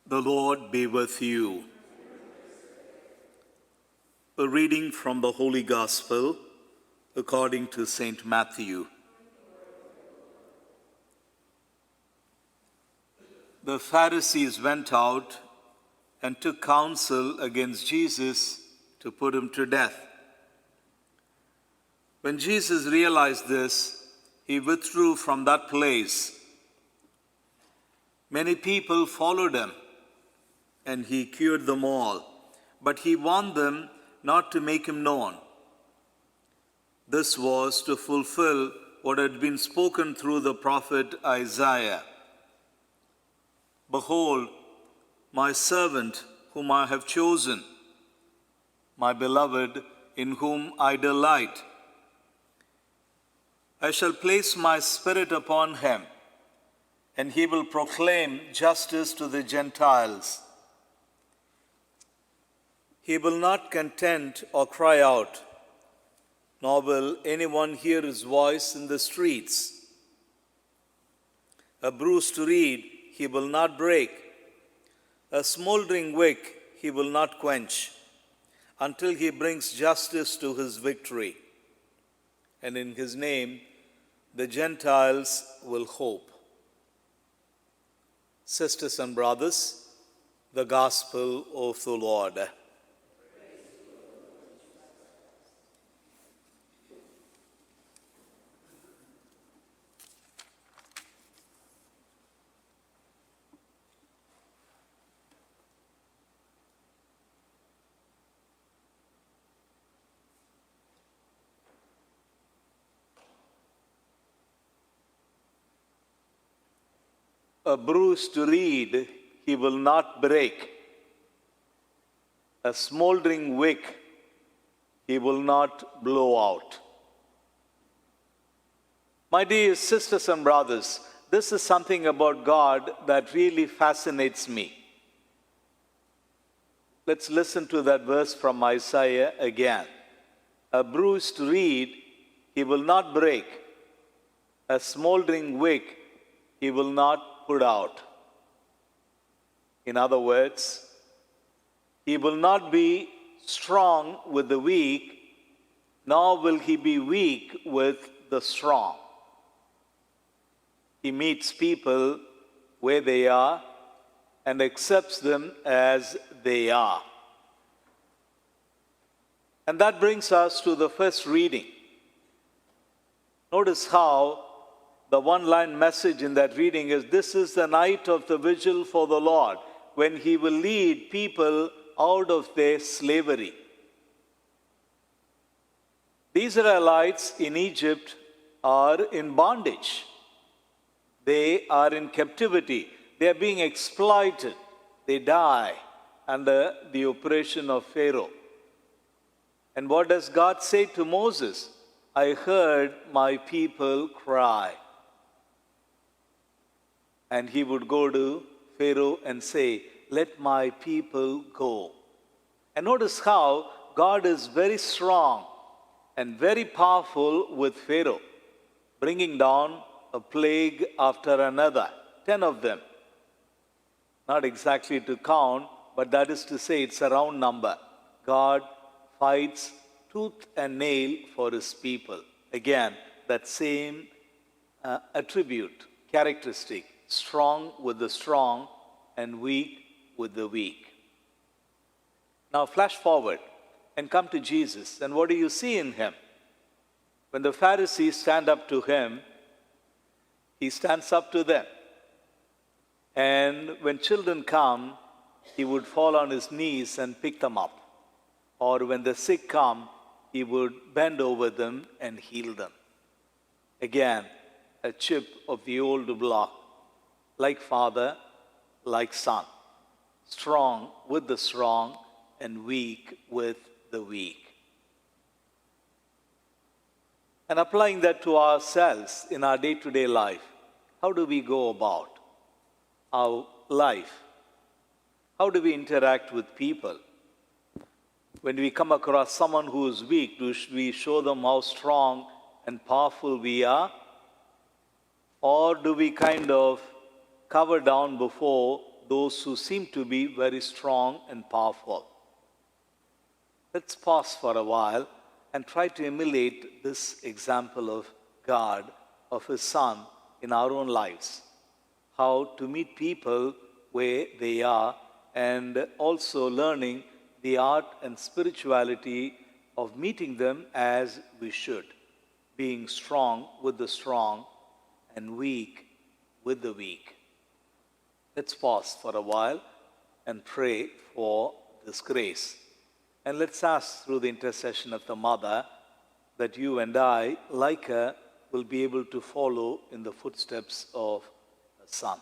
The Lord be with you. A reading from the Holy Gospel according to St. Matthew. The Pharisees went out and took counsel against Jesus to put him to death. When Jesus realized this, he withdrew from that place. Many people followed him, and he cured them all. But he warned them not to make him known. This was to fulfill what had been spoken through the prophet Isaiah. Behold, my servant whom I have chosen, my beloved in whom I delight. I shall place my spirit upon him, and he will proclaim justice to the Gentiles. He will not contend or cry out, nor will anyone hear his voice in the streets. A bruised reed he will not break, a smoldering wick he will not quench, until he brings justice to his victory. And in his name the Gentiles will hope. Sisters and brothers, the Gospel of the Lord. A bruised reed he will not break, a smoldering wick he will not blow out. My dear sisters and brothers, this is something about God that really fascinates me. Let's listen to that verse from Isaiah again. A bruised reed he will not break, a smoldering wick he will not put out. In other words, he will not be strong with the weak, nor will he be weak with the strong. He meets people where they are and accepts them as they are. And that brings us to the first reading. Notice how the one-line message in that reading is, this is the night of the vigil for the Lord, when he will lead people out of their slavery. The Israelites in Egypt are in bondage. They are in captivity. They are being exploited. They die under the oppression of Pharaoh. And what does God say to Moses? I heard my people cry. And he would go to Pharaoh and say, let my people go. And notice how God is very strong and very powerful with Pharaoh, bringing down a plague after another, 10 of them. Not exactly to count, but that is to say it's a round number. God fights tooth and nail for his people. Again, that same attribute, characteristic. Strong with the strong and weak with the weak. Now flash forward and come to Jesus. And what do you see in him? When the Pharisees stand up to him, he stands up to them. And when children come, he would fall on his knees and pick them up. Or when the sick come, he would bend over them and heal them. Again, a chip of the old block. Like father, like son. Strong with the strong and weak with the weak. And applying that to ourselves in our day-to-day life, how do we go about our life? How do we interact with people? When we come across someone who is weak, do we show them how strong and powerful we are? Or do we kind of cover down before those who seem to be very strong and powerful. Let's pause for a while and try to emulate this example of God, of His Son, in our own lives. How to meet people where they are, and also learning the art and spirituality of meeting them as we should, being strong with the strong and weak with the weak. Let's pause for a while and pray for this grace. And let's ask through the intercession of the Mother that you and I, like her, will be able to follow in the footsteps of her Son.